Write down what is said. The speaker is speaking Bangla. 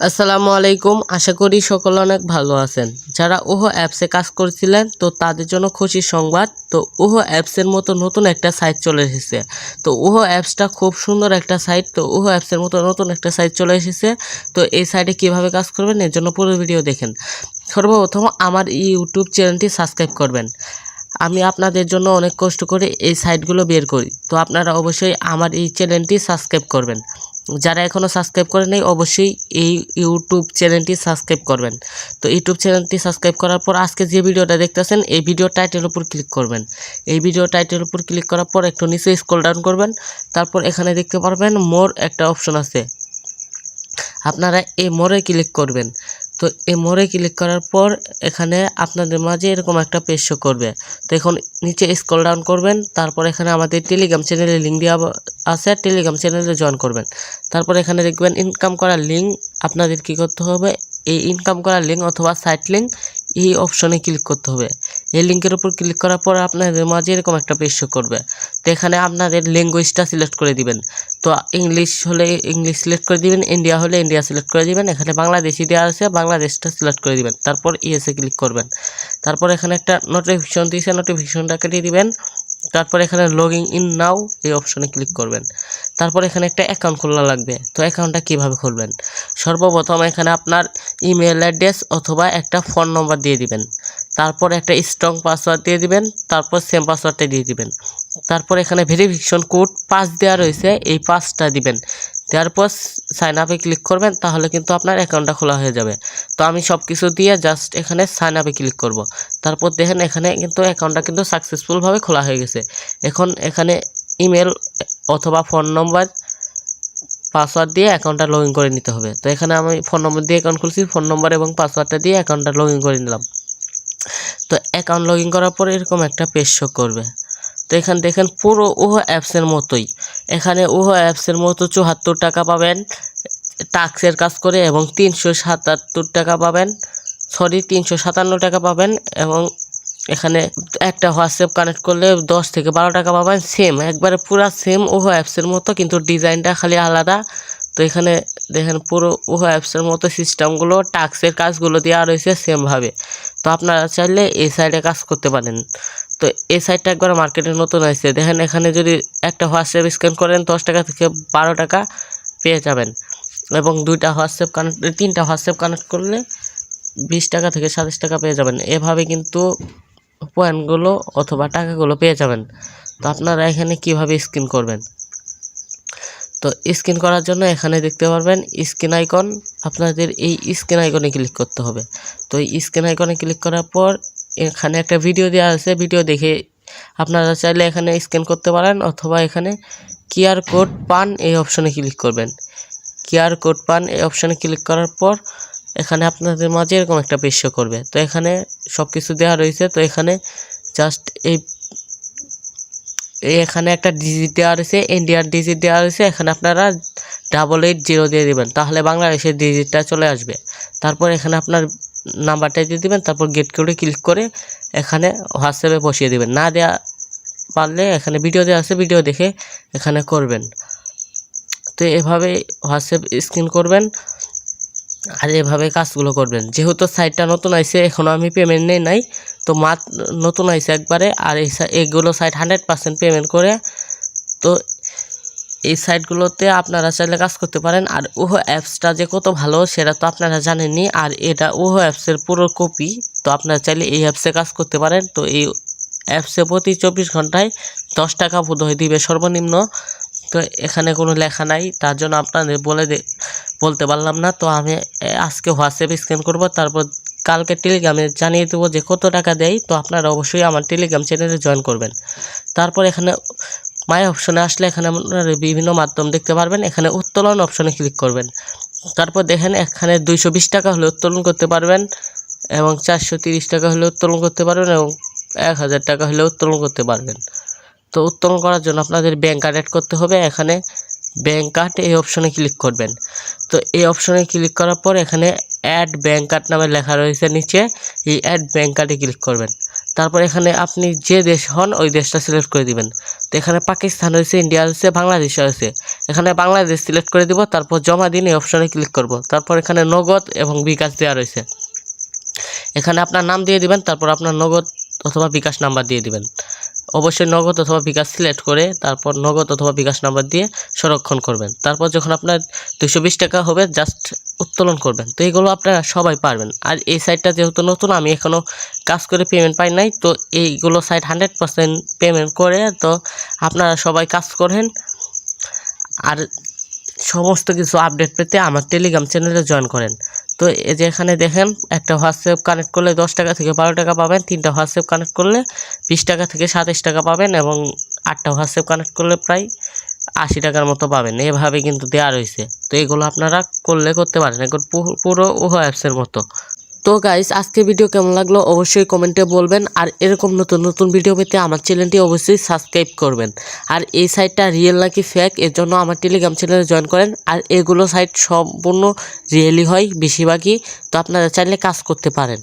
আসসালামু আলাইকুম। আশা করি সকলে অনেক ভালো আছেন। যারা ওহো অ্যাপসে কাজ করছিলেন তো তাদের জন্য খুশির সংবাদ। তো ওহো অ্যাপসের মতো নতুন একটা সাইট চলে এসেছে। তো ওহো অ্যাপসটা খুব সুন্দর একটা সাইট। তো ওহো অ্যাপসের মতো নতুন একটা সাইট চলে এসেছে। তো এই সাইটে কিভাবে কাজ করবেন এর জন্য পুরো ভিডিও দেখেন। সর্বপ্রথম আমার ইউটিউব চ্যানেলটি সাবস্ক্রাইব করবেন। আমি আপনাদের জন্য অনেক কষ্ট করে এই সাইটগুলো বের করি। তো আপনারা অবশ্যই আমার এই চ্যানেলটি সাবস্ক্রাইব করবেন। যারা এখনও সাবস্ক্রাইব করে নেই অবশ্যই এই ইউটিউব চ্যানেলটি সাবস্ক্রাইব করবেন। তো ইউটিউব চ্যানেলটি সাবস্ক্রাইব করার পর আজকে যে ভিডিওটা দেখতেছেন এই ভিডিও টাইটেলের উপর ক্লিক করবেন। এই ভিডিও টাইটেলের উপর ক্লিক করার পর একটু নিচে স্ক্রল ডাউন করবেন। তারপর এখানে দেখতে পারবেন মোর একটা অপশন আছে, আপনারা এই মোড়ে ক্লিক করবেন। তো এই মোড়ে ক্লিক করার পর এখানে আপনাদের মাঝে এরকম একটা পেজ শো করবে। তো এখন নিচে স্ক্রল ডাউন করবেন। তারপর এখানে আমাদের টেলিগ্রাম চ্যানেলের লিঙ্ক দেওয়া আছে, টেলিগ্রাম চ্যানেলে জয়েন করবেন। তারপর এখানে দেখবেন ইনকাম করার লিঙ্ক। আপনাদের কি করতে হবে, এই ইনকাম করার লিঙ্ক অথবা সাইট লিঙ্ক এই অপশনে ক্লিক করতে হবে। এই লিঙ্কের উপর ক্লিক করার পর আপনাদের মাঝে এরকম একটা পেজ শো করবে। তো এখানে আপনাদের ল্যাঙ্গুয়েজটা সিলেক্ট করে দিবেন। তো ইংলিশ হলে ইংলিশ সিলেক্ট করে দিবেন, ইন্ডিয়া হলে ইন্ডিয়া সিলেক্ট করে দিবেন। এখানে বাংলাদেশি দেওয়া আছে, বাংলাদেশটা সিলেক্ট করে দিবেন। তারপর ইয়েসে ক্লিক করবেন। তারপর এখানে একটা নোটিফিকেশন দিয়েছে, নোটিফিকেশনটা কেটে দিবেন। তারপর এখানে লগইন ইন নাও এই অপশনে ক্লিক করবেন। তারপর এখানে একটা অ্যাকাউন্ট খোলা লাগবে। তো অ্যাকাউন্টটা কিভাবে খুলবেন, সর্বপ্রথম এখানে আপনার ইমেল অ্যাড্রেস অথবা একটা ফোন নম্বর দিয়ে দিবেন। তারপর একটা স্ট্রং পাসওয়ার্ড দিয়ে দিবেন। তারপর সেম পাসওয়ার্ডটা দিয়ে দিবেন। তারপর এখানে ভেরিফিকেশন কোড 5 দেওয়া রয়েছে, এই 5টা দিবেন। দেওয়ার পর সাইন আপে ক্লিক করবেন, তাহলে কিন্তু আপনার অ্যাকাউন্টটা খোলা হয়ে যাবে। তো আমি সব কিছু দিয়ে জাস্ট এখানে সাইন আপে ক্লিক করব। তারপর দেখেন এখানে কিন্তু অ্যাকাউন্টটা কিন্তু সাকসেসফুলভাবে খোলা হয়ে গেছে। এখন এখানে ইমেল অথবা ফোন নম্বর পাসওয়ার্ড দিয়ে অ্যাকাউন্টটা লগ ইন করে নিতে হবে। তো এখানে আমি ফোন নম্বর দিয়ে অ্যাকাউন্ট খুলছি, ফোন নম্বর এবং পাসওয়ার্ডটা দিয়ে অ্যাকাউন্টটা লগ ইন করে নিলাম। তো অ্যাকাউন্ট লগ ইন করার পরে এরকম একটা পেজ শো করবে। তো এখানে দেখেন পুরো ওহো অ্যাপসের মতোই, এখানে ওহো অ্যাপসের মতো 74 টাকা পাবেন টাস্কের কাজ করে এবং 377 টাকা পাবেন, 357 টাকা পাবেন। এবং এখানে একটা হোয়াটসঅ্যাপ কানেক্ট করলে 10 থেকে 12 টাকা পাবেন। সেম একবারে পুরো সেম ওহো অ্যাপসের মতো, কিন্তু ডিজাইনটা খালি আলাদা। তো এখানে দেখেন পুরো ওহো অ্যাপসের মতো সিস্টেমগুলো টাস্কের কাজগুলো দেওয়া রয়েছে সেমভাবে। তো আপনারা চাইলে এই সাইডে কাজ করতে পারেন। তো এই সাইটটা একবার মার্কেটে নতুন আসছে। দেখেন এখানে যদি একটা হোয়াটসঅ্যাপ স্ক্যান করেন 10 টাকা থেকে 12 টাকা পেয়ে যাবেন। এবং 3টা হোয়াটসঅ্যাপ কানেক্ট করলে 20 টাকা থেকে 27 টাকা পেয়ে যাবেন। এভাবে কিন্তু পয়েন্টগুলো অথবা টাকাগুলো পেয়ে যাবেন। তো আপনারা এখানে কিভাবে স্ক্যান করবেন, তো স্ক্যান করার জন্য এখানে দেখতে পারবেন স্ক্যান আইকন। আপনাদের এই স্ক্যান আইকনে ক্লিক করতে হবে। তো এই স্ক্যান আইকনে ক্লিক করার পর এখানে একটা ভিডিও দেওয়া আছে, ভিডিও দেখে আপনারা চাইলে এখানে স্ক্যান করতে পারেন অথবা এখানে কিউআর কোড পান এই অপশনে ক্লিক করবেন। কিউআর কোড পান এই অপশনে ক্লিক করার পর এখানে আপনাদের মাঝে এরকম একটা পেজ শো করবে। তো এখানে সব কিছু দেওয়া রয়েছে। তো এখানে জাস্ট এখানে একটা ডিজিট দেওয়া রয়েছে, ইন্ডিয়ার ডিজিট দেওয়া রয়েছে। এখানে আপনারা 880 দিয়ে দেবেন, তাহলে বাংলাদেশের ডিজিটটা চলে আসবে। তারপর এখানে আপনার নাম্বারটা দিয়ে দেবেন। তারপর গেট কোডে ক্লিক করে এখানে হোয়াটসঅ্যাপে বসিয়ে দেবেন। না দেওয়া পারলে এখানে ভিডিও দেওয়া আছে, ভিডিও দেখে এখানে করবেন। তো এভাবে হোয়াটসঅ্যাপ স্ক্যান করবেন আর এভাবে কাজগুলো করবেন। যেহেতু সাইটটা নতুন আইছে, এখনও আমি পেমেন্ট নেই নাই, তো নতুন আইছে একবারে। আর এইগুলো সাইট 100% পেমেন্ট করে। তো এই সাইটগুলোতে আপনারা চাইলে কাজ করতে পারেন। আর ওহো অ্যাপসটা যে কত ভালো সেটা তো আপনারা জানেনই। আর এটা ওহো অ্যাপসের পুরো কপি। তো আপনারা চাইলে এই অ্যাপসে কাজ করতে পারেন। তো এই অ্যাপসে প্রতি 24 ঘন্টায় 10 টাকা বোধহয় দিবে সর্বনিম্ন। তো এখানে কোনো লেখা নাই, তার জন্য আপনাদের বলতে পারলাম না। তো আমি আজকে হোয়াটসঅ্যাপ স্ক্যান করব, তারপর কালকে টেলিগ্রামে জানিয়ে দেবো যে কত টাকা দেয়। তো আপনারা অবশ্যই আমার টেলিগ্রাম চ্যানেলে জয়েন করবেন। তারপর এখানে মাই অপশনে আসলে এখানে আপনারা বিভিন্ন মাধ্যম দেখতে পারবেন। এখানে উত্তোলন অপশনে ক্লিক করবেন। তারপর দেখেন এখানে 220 টাকা হলে উত্তোলন করতে পারবেন এবং 430 টাকা হলে উত্তোলন করতে পারবেন এবং 1000 টাকা হলে উত্তোলন করতে পারবেন। তো উত্তোলন করার জন্য আপনাদের ব্যাংক কার্ড অ্যাড করতে হবে। এখানে ব্যাংক কার্ড এই অপশনে ক্লিক করবেন। তো এই অপশনে ক্লিক করার পর এখানে অ্যাড ব্যাংক কার্ড নামে লেখা রয়েছে নিচে, এই অ্যাড ব্যাংক কার্ডে ক্লিক করবেন। তারপর এখানে আপনি যে দেশ হন ওই দেশটা সিলেক্ট করে দিবেন। তো এখানে পাকিস্তান হয়েছে, ইন্ডিয়া হয়েছে, বাংলাদেশ হয়েছে, এখানে বাংলাদেশ সিলেক্ট করে দিব। তারপর জমা দিন এই অপশনে ক্লিক করব। তারপর এখানে নগদ এবং বিকাশ দেওয়া রয়েছে, এখানে আপনার নাম দিয়ে দিবেন। তারপর আপনার নগদ অথবা বিকাশ নাম্বার দিয়ে দিবেন। অবশ্যই নগদ অথবা বিকাশ সিলেক্ট করে তারপর নগদ অথবা বিকাশ নাম্বার দিয়ে সংরক্ষণ করবেন। তারপর যখন আপনার 220 টাকা হবে জাস্ট উত্তোলন করবেন। তো এইগুলো আপনারা সবাই পারবেন। আর এই সাইটটা যেহেতু নতুন, আমি এখনও কাজ করে পেমেন্ট পাই নাই, তো এইগুলো সাইট 100% পেমেন্ট করে, তো আপনারা সবাই কাজ করেন। আর সমস্ত কিছু আপডেট পেতে আমার টেলিগ্রাম চ্যানেলে জয়েন করেন। তো এই যে এখানে দেখেন, একটা হোয়াটসঅ্যাপ কানেক্ট করলে 10 টাকা থেকে 12 টাকা পাবেন, 3টা হোয়াটসঅ্যাপ কানেক্ট করলে 20 টাকা থেকে 27 টাকা পাবেন, এবং 8টা হোয়াটসঅ্যাপ কানেক্ট করলে প্রায় 80 টাকার মতো পাবেন। এভাবে কিন্তু দেওয়া রয়েছে। তো এগুলো আপনারা করতে পারেন, এখন পুরো ওহো অ্যাপসের মতো। তো গাইস, আজকে ভিডিও কেমন লাগলো অবশ্যই কমেন্টে বলবেন। আর এরকম নতুন নতুন ভিডিও পেতে আমার চ্যানেলটি অবশ্যই সাবস্ক্রাইব করবেন। আর এই সাইটটা রিয়েল নাকি ফেক এর জন্য আমার টেলিগ্রাম চ্যানেলে জয়েন করেন। আর এগুলো সাইট সম্পূর্ণ রিয়েলি হয় বেশিরভাগই, তো আপনারা চাইলে কাজ করতে পারেন।